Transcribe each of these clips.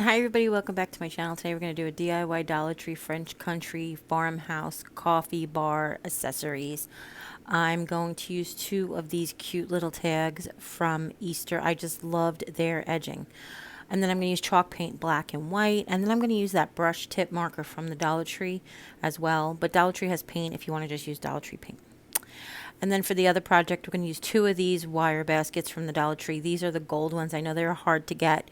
Hi everybody, welcome back to my channel. Today we're going to do a DIY Dollar Tree French Country Farmhouse coffee bar accessories. I'm going to use two of these cute little tags from Easter. I just loved their edging. And then I'm going to use chalk paint, black and white. And then I'm going to use that brush tip marker from the Dollar Tree as well. But Dollar Tree has paint if you want to just use Dollar Tree paint. And then for the other project, we're going to use two of these wire baskets from the Dollar Tree. These are the gold ones. I know they're hard to get.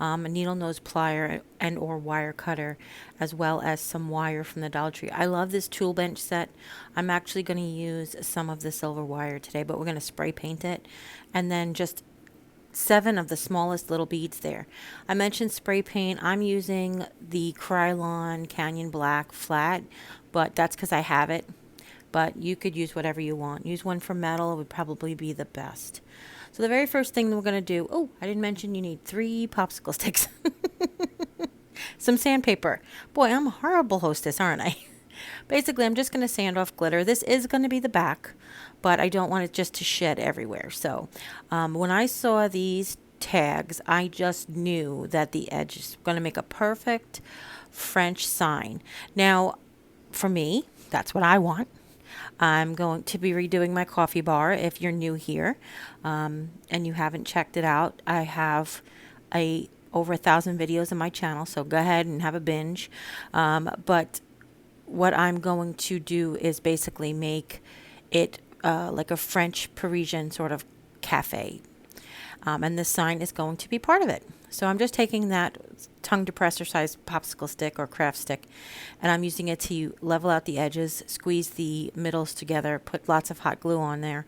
A needle nose plier and or wire cutter, as well as some wire from the Dollar Tree. I love this tool bench set. I'm actually going to use some of the silver wire today, but we're going to spray paint it. And then just 7 of the smallest little beads there. I mentioned spray paint. I'm using the Krylon Canyon Black flat, but that's because I have it. But you could use whatever you want. Use one for metal, it would probably be the best. So the very first thing that we're going to do, oh, I didn't mention you need 3 popsicle sticks. Some sandpaper. Boy, I'm a horrible hostess, aren't I? Basically, I'm just going to sand off glitter. This is going to be the back, but I don't want it just to shed everywhere. So when I saw these tags, I just knew that the edge is going to make a perfect French sign. Now, for me, that's what I want. I'm going to be redoing my coffee bar. If you're new here and you haven't checked it out, I have over 1,000 videos on my channel, so go ahead and have a binge. But what I'm going to do is basically make it like a French Parisian sort of cafe. And this sign is going to be part of it. So I'm just taking that tongue depressor sized popsicle stick or craft stick, and I'm using it to level out the edges, squeeze the middles together, put lots of hot glue on there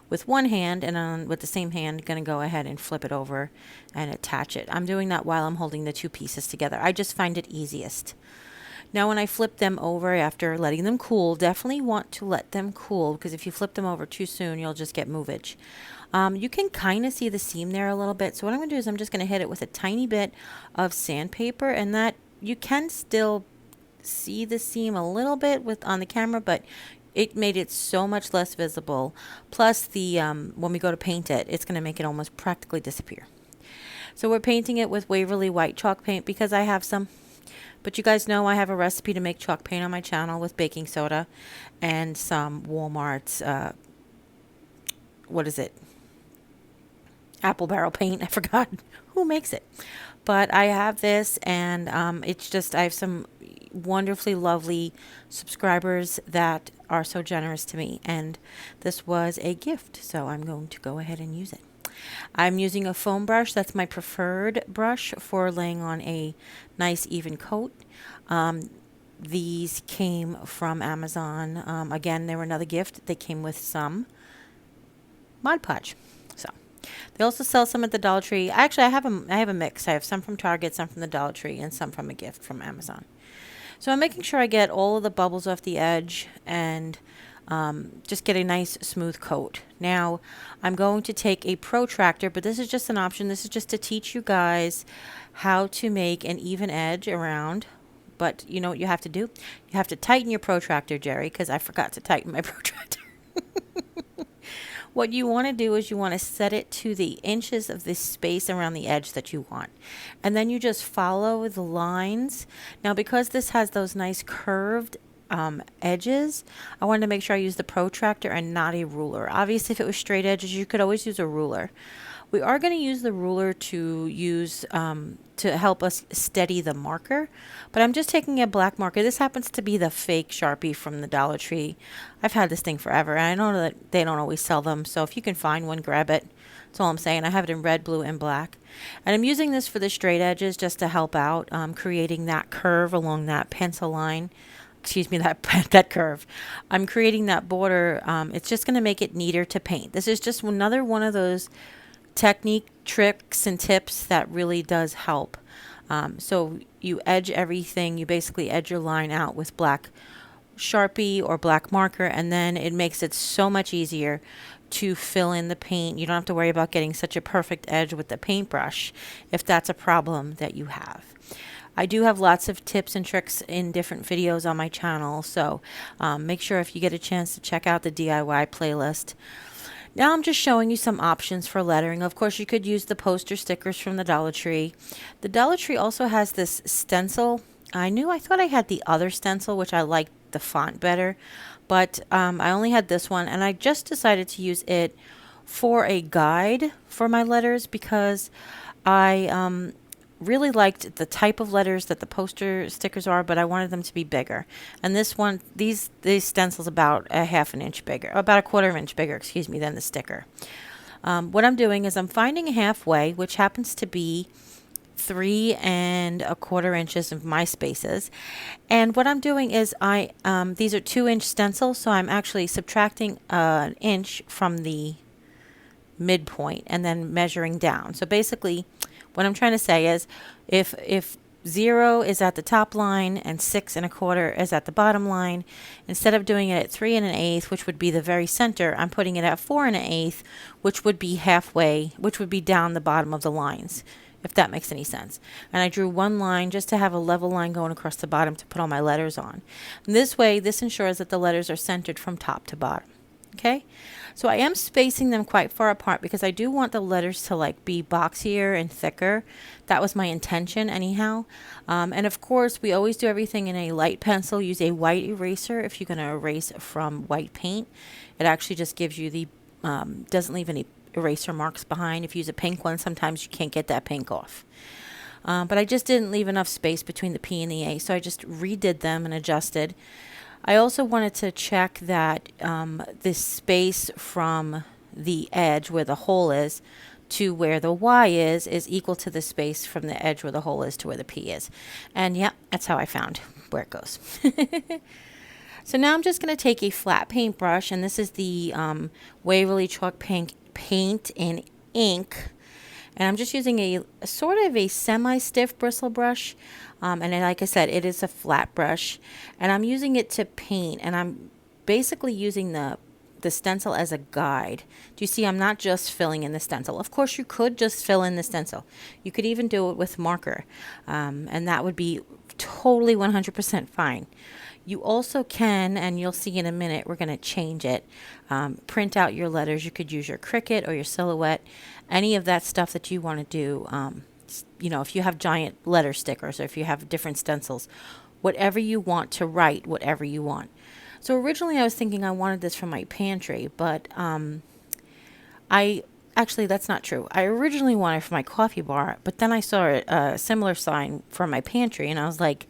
with one hand, and with the same hand going to go ahead and flip it over and attach it. I'm doing that while I'm holding the two pieces together. I just find it easiest. Now when I flip them over after letting them cool, definitely want to let them cool, because if you flip them over too soon, you'll just get movage. You can kind of see the seam there a little bit. So what I'm going to do is I'm just going to hit it with a tiny bit of sandpaper, and that you can still see the seam a little bit on the camera, but it made it so much less visible. Plus the when we go to paint it, it's going to make it almost practically disappear. So we're painting it with Waverly white chalk paint because I have some. But you guys know I have a recipe to make chalk paint on my channel with baking soda and some Walmart's, what is it? Apple barrel paint. I forgot who makes it. But I have this, and it's just, I have some wonderfully lovely subscribers that are so generous to me. And this was a gift, so I'm going to go ahead and use it. I'm using a foam brush. That's my preferred brush for laying on a nice even coat. These came from Amazon. Again, they were another gift. They came with Mod Podge. So they also sell some at the Dollar Tree. Actually, I have a mix. I have some from Target, some from the Dollar Tree, and some from a gift from Amazon. So I'm making sure I get all of the bubbles off the edge and just get a nice smooth coat. Now I'm going to take a protractor, but this is just an option. This is just to teach you guys how to make an even edge around. But you know what you have to do? You have to tighten your protractor, Jerry, because I forgot to tighten my protractor. What you want to do is you want to set it to the inches of the space around the edge that you want. And then you just follow the lines. Now, because this has those nice curved edges, I wanted to make sure I use the protractor and not a ruler. Obviously, if it was straight edges, you could always use a ruler. We are going to use the ruler to help us steady the marker, but I'm just taking a black marker. This happens to be the fake Sharpie from the Dollar Tree. I've had this thing forever, and I know that they don't always sell them, so if you can find one, grab it. That's all I'm saying. I have it in red, blue, and black. And I'm using this for the straight edges just to help out, creating that curve along that pencil line. Excuse me, that curve. I'm creating that border. It's just going to make it neater to paint. This is just another one of those technique tricks and tips that really does help. So you edge everything. You basically edge your line out with black Sharpie or black marker, and then it makes it so much easier to fill in the paint. You don't have to worry about getting such a perfect edge with the paintbrush if that's a problem that you have. I do have lots of tips and tricks in different videos on my channel, so make sure if you get a chance to check out the DIY playlist. Now I'm just showing you some options for lettering. Of course, you could use the poster stickers from the Dollar Tree. The Dollar Tree also has this stencil. I thought I had the other stencil, which I liked the font better, but I only had this one, and I just decided to use it for a guide for my letters because I really liked the type of letters that the poster stickers are, but I wanted them to be bigger. And this one, these stencils about a half an inch bigger, about a quarter of an inch bigger, excuse me, than the sticker. What I'm doing is I'm finding halfway, which happens to be 3¼ inches of my spaces. And what I'm doing is these are 2-inch stencils, so I'm actually subtracting an inch from the midpoint and then measuring down. So basically, what I'm trying to say is if 0 is at the top line and 6¼ is at the bottom line, instead of doing it at 3⅛, which would be the very center, I'm putting it at 4⅛, which would be halfway, which would be down the bottom of the lines, if that makes any sense. And I drew one line just to have a level line going across the bottom to put all my letters on. And this way, this ensures that the letters are centered from top to bottom. Okay, so I am spacing them quite far apart because I do want the letters to like be boxier and thicker. That was my intention anyhow. And of course, we always do everything in a light pencil. Use a white eraser if you're going to erase from white paint. It actually just gives you the, doesn't leave any eraser marks behind. If you use a pink one, sometimes you can't get that pink off. But I just didn't leave enough space between the P and the A, so I just redid them and adjusted. I also wanted to check that this space from the edge where the hole is to where the Y is equal to the space from the edge where the hole is to where the P is. And yeah, that's how I found where it goes. So now I'm just going to take a flat paintbrush, and this is the Waverly Chalk Paint in Ink. And I'm just using a sort of a semi-stiff bristle brush. And then, like I said, it is a flat brush. And I'm using it to paint. And I'm basically using the stencil as a guide. Do you see I'm not just filling in the stencil? Of course, you could just fill in the stencil. You could even do it with marker. And that would be totally 100% fine. You also can, and you'll see in a minute, we're going to change it, print out your letters. You could use your Cricut or your Silhouette, any of that stuff that you want to do. You know, if you have giant letter stickers or if you have different stencils, whatever you want to write, whatever you want. So originally I was thinking I wanted this for my pantry, but actually that's not true. I originally wanted it for my coffee bar, but then I saw a similar sign for my pantry, and I was like,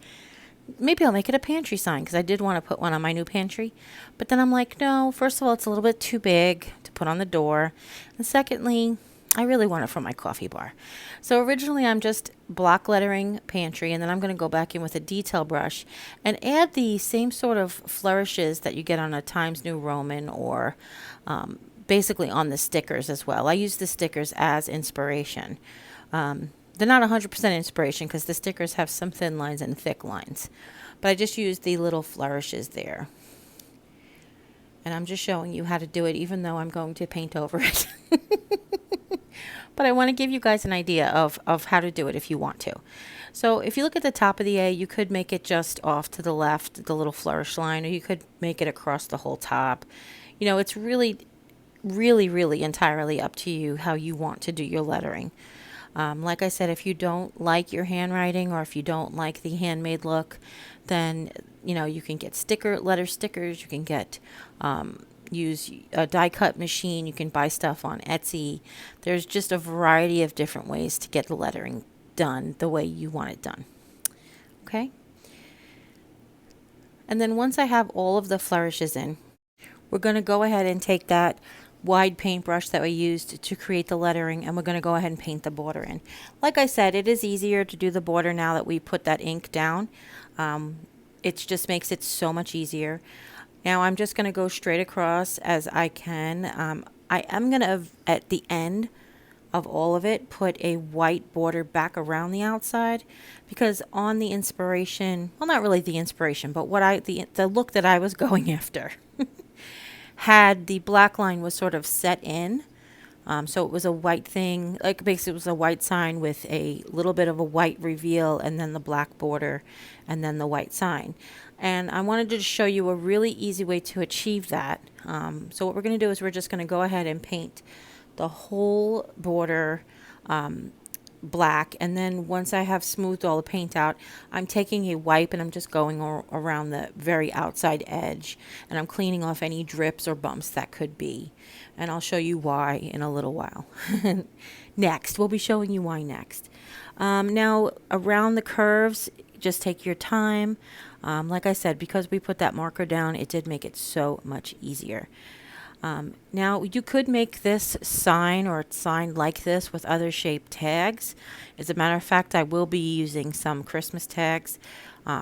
maybe I'll make it a pantry sign because I did want to put one on my new pantry. But then I'm like, no, first of all, it's a little bit too big to put on the door. And secondly, I really want it for my coffee bar. So originally I'm just block lettering pantry, and then I'm going to go back in with a detail brush and add the same sort of flourishes that you get on a Times New Roman or basically on the stickers as well. I use the stickers as inspiration. They're not 100% inspiration because the stickers have some thin lines and thick lines. But I just used the little flourishes there. And I'm just showing you how to do it even though I'm going to paint over it. But I want to give you guys an idea of how to do it if you want to. So if you look at the top of the A, you could make it just off to the left, the little flourish line, or you could make it across the whole top. You know, it's really, really, really entirely up to you how you want to do your lettering. Like I said, if you don't like your handwriting or if you don't like the handmade look, then, you know, you can get letter stickers. You can get, use a die cut machine. You can buy stuff on Etsy. There's just a variety of different ways to get the lettering done the way you want it done. Okay. And then once I have all of the flourishes in, we're going to go ahead and take that wide paintbrush that we used to create the lettering, and we're going to go ahead and paint the border in. Like I said, it is easier to do the border now that we put that ink down. It just makes it so much easier. Now I'm just going to go straight across as I can. I am going to, at the end of all of it, put a white border back around the outside, because on the inspiration, well, not really the inspiration, but what the look that I was going after had the black line was sort of set in. So it was a white thing, like basically it was a white sign with a little bit of a white reveal and then the black border and then the white sign. And I wanted to show you a really easy way to achieve that. So what we're going to do is we're just going to go ahead and paint the whole border black, and then once I have smoothed all the paint out, I'm taking a wipe and I'm just going around the very outside edge, and I'm cleaning off any drips or bumps that could be, and I'll show you why in a little while. Next, we'll be showing you why next. Now around the curves, just take your time. Like I said, because we put that marker down, it did make it so much easier. Now you could make this sign or sign like this with other shaped tags. As a matter of fact, I will be using some Christmas tags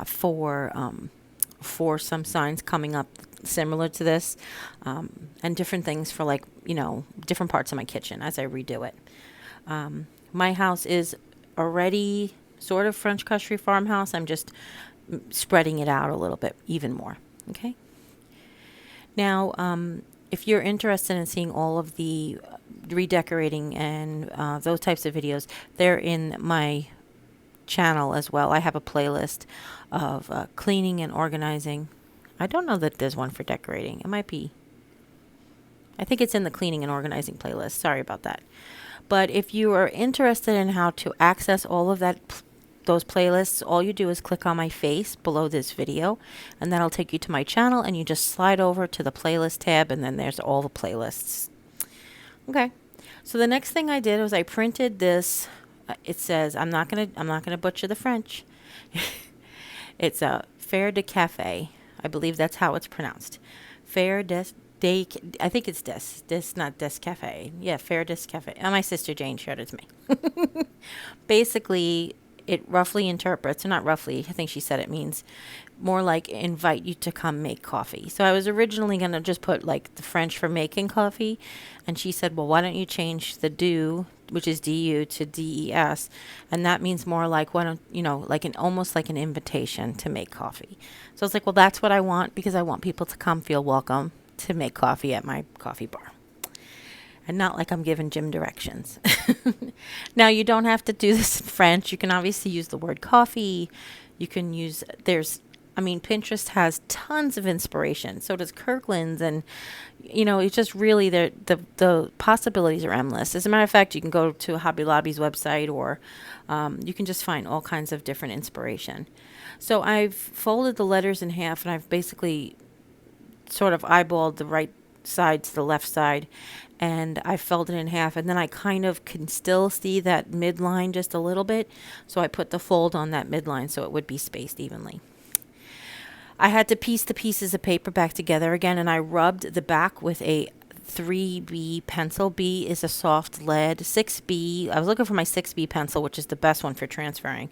for some signs coming up similar to this, and different things for, like, different parts of my kitchen as I redo it. My house is already sort of French country farmhouse. I'm just spreading it out a little bit even more. Okay. Now, if you're interested in seeing all of the redecorating and those types of videos, they're in my channel as well. I have a playlist of cleaning and organizing. I don't know that there's one for decorating. It might be. I think it's in the cleaning and organizing playlist. Sorry about that. But if you are interested in how to access all of those playlists, all you do is click on my face below this video, and that'll take you to my channel, and you just slide over to the playlist tab, and then there's all the playlists. Okay, so the next thing I did was I printed this. It says, I'm not gonna butcher the French. It's a Fer de Café. I believe that's how it's pronounced. Fer des I think it's not des cafe. Yeah, Fer des Cafe. And my sister Jane showed it to me. Basically, it roughly interprets, or not roughly, I think she said it means more like invite you to come make coffee. So I was originally going to just put like the French for making coffee. And she said, well, why don't you change the do, which is du, to des? And that means more like, why don't, like almost like an invitation to make coffee. So I was like, well, that's what I want, because I want people to come feel welcome to make coffee at my coffee bar. And not like I'm giving Jim directions. Now, you don't have to do this in French. You can obviously use the word coffee. You can use, Pinterest has tons of inspiration. So does Kirkland's. And, it's just really, the possibilities are endless. As a matter of fact, you can go to Hobby Lobby's website, or you can just find all kinds of different inspiration. So I've folded the letters in half, and I've basically sort of eyeballed the right side to the left side, and I folded it in half, and then I kind of can still see that midline just a little bit, so I put the fold on that midline so it would be spaced evenly. I had to piece the pieces of paper back together again, and I rubbed the back with a 3B pencil. B is a soft lead. 6B, I was looking for my 6B pencil, which is the best one for transferring,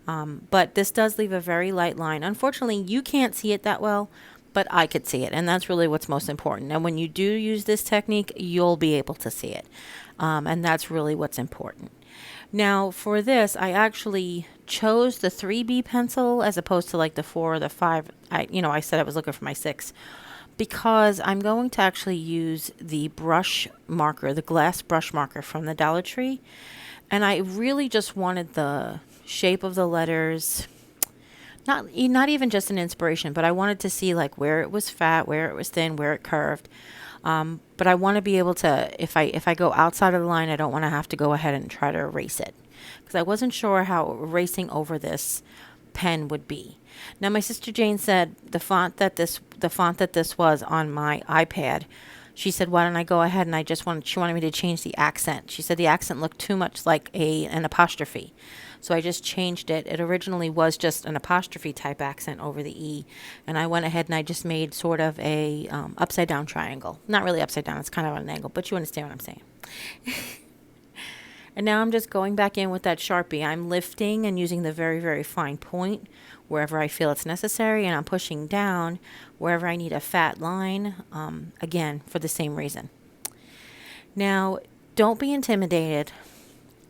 but this does leave a very light line. Unfortunately, you can't see it that well, but I could see it, and that's really what's most important. And when you do use this technique, you'll be able to see it, and that's really what's important. Now, for this, I actually chose the 3B pencil as opposed to like the 4 or the 5. I said I was looking for my 6, because I'm going to actually use the brush marker, the glass brush marker from the Dollar Tree, and I really just wanted the shape of the letters. Not even just an inspiration, but I wanted to see like where it was fat, where it was thin, where it curved. But I want to be able to, if I go outside of the line, I don't want to have to go ahead and try to erase it, because I wasn't sure how erasing over this pen would be. Now, my sister Jane said the font that this was on my iPad, she said, why don't I go ahead, and she wanted me to change the accent. She said the accent looked too much like an apostrophe. So I just changed it. It originally was just an apostrophe type accent over the E. And I went ahead and I just made sort of a upside down triangle. Not really upside down. It's kind of on an angle, but you understand what I'm saying. And now I'm just going back in with that Sharpie. I'm lifting and using the very, very fine point wherever I feel it's necessary. And I'm pushing down wherever I need a fat line, again, for the same reason. Now, don't be intimidated.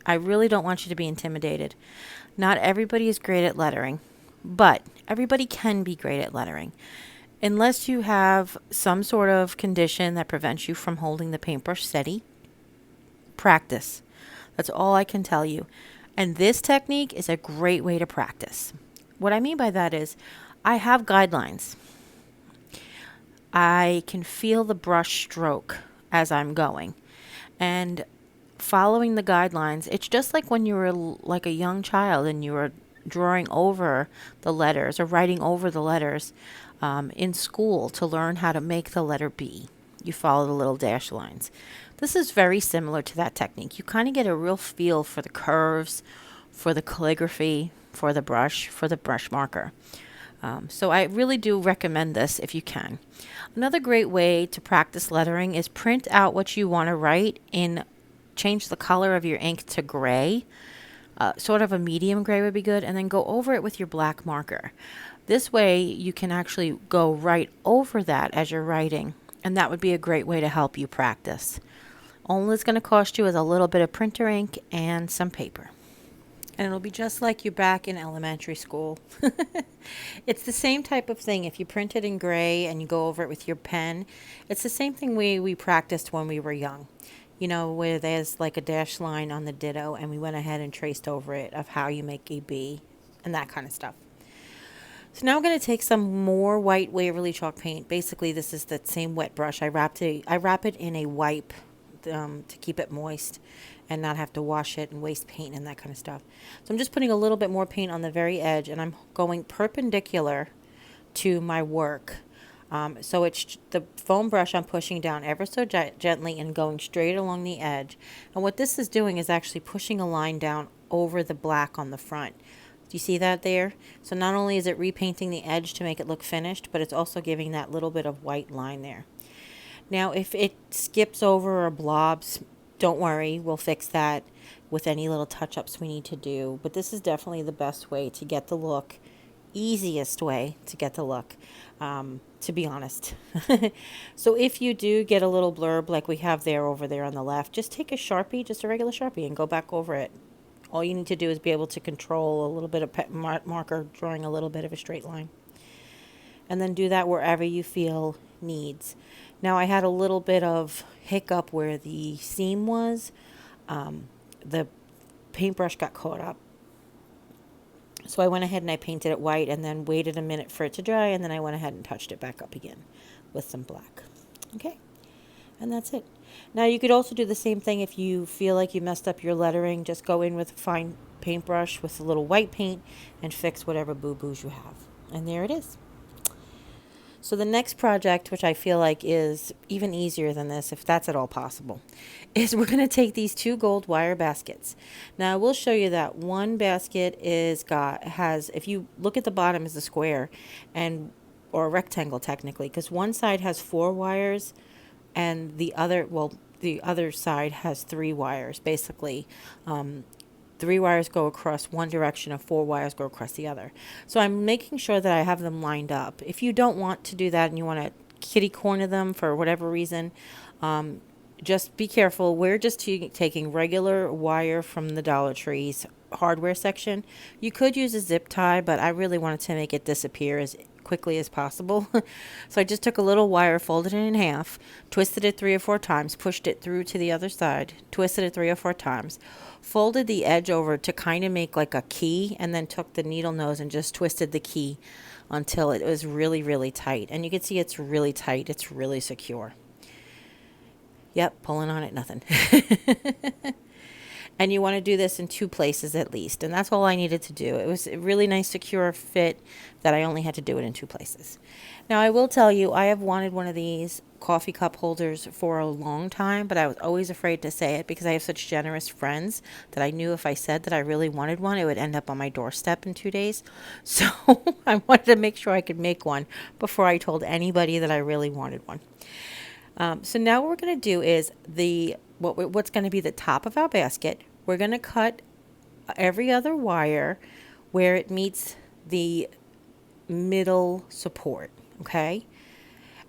I really don't want you to be intimidated. Not everybody is great at lettering, but everybody can be great at lettering. Unless you have some sort of condition that prevents you from holding the paintbrush steady, practice. That's all I can tell you. And this technique is a great way to practice. What I mean by that is, I have guidelines. I can feel the brush stroke as I'm going. And following the guidelines, it's just like when you were like a young child and you were drawing over the letters or writing over the letters in school to learn how to make the letter B. You follow the little dash lines. This is very similar to that technique. You kind of get a real feel for the curves, for the calligraphy, for the brush marker. So I really do recommend this if you can. Another great way to practice lettering is print out what you want to write and change the color of your ink to gray. Sort of a medium gray would be good, and then go over it with your black marker. This way you can actually go right over that as you're writing, and that would be a great way to help you practice. All it's going to cost you is a little bit of printer ink and some paper. And it'll be just like you're back in elementary school. It's the same type of thing. If you print it in gray and you go over it with your pen, it's the same thing we practiced when we were young. You know, where there's like a dash line on the ditto, and we went ahead and traced over it of how you make a B and that kind of stuff. So now I'm going to take some more white Waverly chalk paint. Basically, this is the same wet brush. I wrap it in a wipe to keep it moist and not have to wash it and waste paint and that kind of stuff. So I'm just putting a little bit more paint on the very edge, and I'm going perpendicular to my work. So it's the foam brush I'm pushing down ever so gently and going straight along the edge. And what this is doing is actually pushing a line down over the black on the front. Do you see that there? So not only is it repainting the edge to make it look finished, but it's also giving that little bit of white line there. Now, if it skips over or blobs, don't worry, we'll fix that with any little touch-ups we need to do. But this is definitely the best way to get the look, easiest way to get the look, to be honest. So if you do get a little blurb like we have there over there on the left, just take a Sharpie, just a regular Sharpie, and go back over it. All you need to do is be able to control a little bit of marker, drawing a little bit of a straight line. And then do that wherever you feel needs. Now, I had a little bit of hiccup where the seam was. The paintbrush got caught up. So I went ahead and I painted it white and then waited a minute for it to dry, and then I went ahead and touched it back up again with some black. Okay, and that's it. Now, you could also do the same thing if you feel like you messed up your lettering. Just go in with a fine paintbrush with a little white paint and fix whatever boo-boos you have. And there it is. So the next project, which I feel like is even easier than this, if that's at all possible, is we're going to take these 2 gold wire baskets. Now, I will show you that one basket has, if you look at the bottom, is a square or a rectangle technically, because one side has 4 wires and the other side has 3 wires. Basically, 3 wires go across one direction and 4 wires go across the other. So I'm making sure that I have them lined up. If you don't want to do that and you want to kitty corner them for whatever reason, just be careful. We're just taking regular wire from the Dollar Tree's hardware section. You could use a zip tie, but I really wanted to make it disappear as quickly as possible. So I just took a little wire, folded it in half, twisted it 3 or 4 times, pushed it through to the other side, twisted it 3 or 4 times, folded the edge over to kind of make like a key, and then took the needle nose and just twisted the key until it was really, really tight. And you can see it's really tight. It's really secure. Yep, pulling on it, nothing. And you want to do this in 2 places at least. And that's all I needed to do. It was a really nice, secure fit that I only had to do it in 2 places. Now, I will tell you, I have wanted one of these coffee cup holders for a long time, but I was always afraid to say it because I have such generous friends that I knew if I said that I really wanted one, it would end up on my doorstep in 2 days. So I wanted to make sure I could make one before I told anybody that I really wanted one. So now what we're going to do is what's going to be the top of our basket. We're going to cut every other wire where it meets the middle support, okay?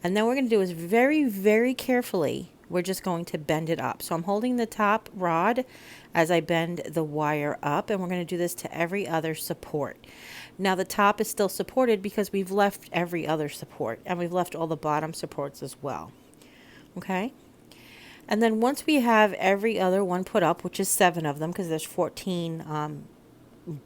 And then what we're going to do is very, very carefully, we're just going to bend it up. So I'm holding the top rod as I bend the wire up, and we're going to do this to every other support. Now the top is still supported because we've left every other support, and we've left all the bottom supports as well. Okay, and then once we have every other one put up, which is 7 of them because there's 14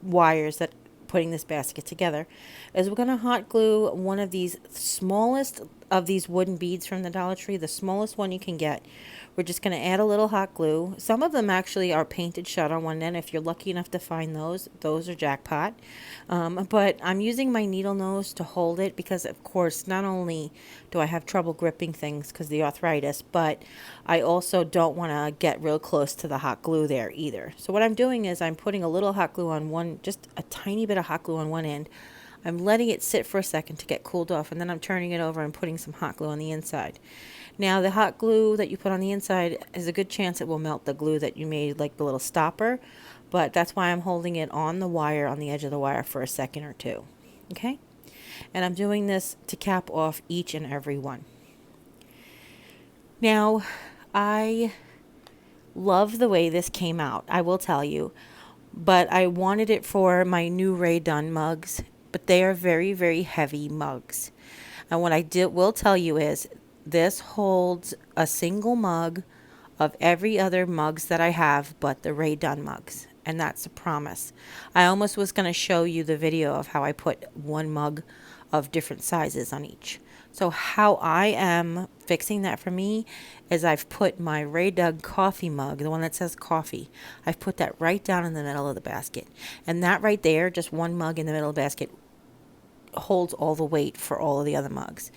wires that putting this basket together is we're going to hot glue one of these smallest of these wooden beads from the Dollar Tree, the smallest one you can get. We're just going to add a little hot glue. Some of them actually are painted shut on one end. If you're lucky enough to find those are jackpot. But I'm using my needle nose to hold it because, of course, not only do I have trouble gripping things because of the arthritis, but I also don't want to get real close to the hot glue there either. So what I'm doing is I'm putting a little hot glue on one, just a tiny bit of hot glue on one end. I'm letting it sit for a second to get cooled off, and then I'm turning it over and putting some hot glue on the inside. Now, the hot glue that you put on the inside is a good chance it will melt the glue that you made, like the little stopper, but that's why I'm holding it on the wire, on the edge of the wire for a second or two. Okay? And I'm doing this to cap off each and every one. Now, I love the way this came out, I will tell you, but I wanted it for my new Jeri-Ann mugs, but they are very, very heavy mugs. And what I will tell you is this holds a single mug of every other mugs that I have but the Jeri-Ann mugs. And that's a promise. I almost was going to show you the video of how I put one mug of different sizes on each. So how I am fixing that for me is I've put my Jeri-Ann coffee mug, the one that says coffee, I've put that right down in the middle of the basket. And that right there, just one mug in the middle of the basket, holds all the weight for all of the other mugs.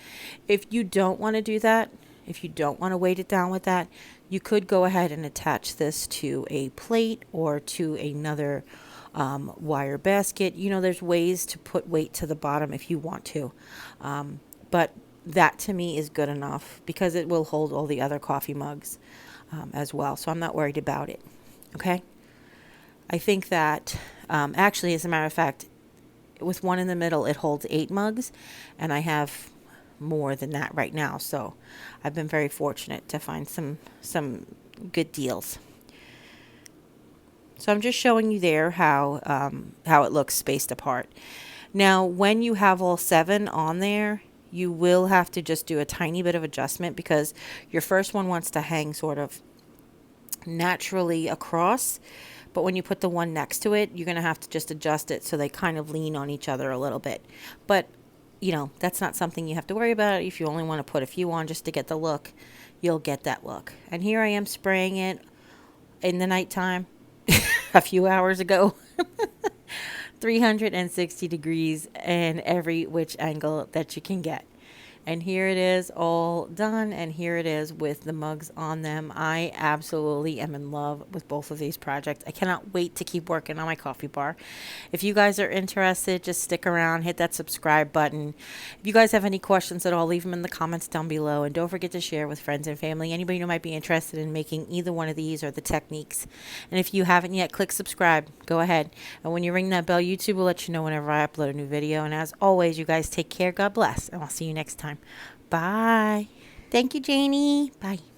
If you don't want to do that, if you don't want to weight it down with that, you could go ahead and attach this to a plate or to another wire basket. You know, there's ways to put weight to the bottom if you want to. But that to me is good enough because it will hold all the other coffee mugs as well. So I'm not worried about it. Okay. I think that actually, as a matter of fact, with one in the middle, it holds 8 mugs, and I have more than that right now. So I've been very fortunate to find some good deals. So I'm just showing you there how it looks spaced apart. Now, when you have all 7 on there, you will have to just do a tiny bit of adjustment because your first one wants to hang sort of naturally across. But when you put the one next to it, you're going to have to just adjust it so they kind of lean on each other a little bit. But, you know, that's not something you have to worry about. If you only want to put a few on just to get the look, you'll get that look. And here I am spraying it in the nighttime a few hours ago. 360 degrees in every which angle that you can get. And here it is all done, and here it is with the mugs on them. I absolutely am in love with both of these projects. I cannot wait to keep working on my coffee bar. If you guys are interested, just stick around, hit that subscribe button. If you guys have any questions at all, leave them in the comments down below, and don't forget to share with friends and family, anybody who might be interested in making either one of these or the techniques. And if you haven't yet, click subscribe. Go ahead. And when you ring that bell, YouTube will let you know whenever I upload a new video. And as always, you guys take care. God bless, and I'll see you next time. Bye. Thank you, Janie. Bye.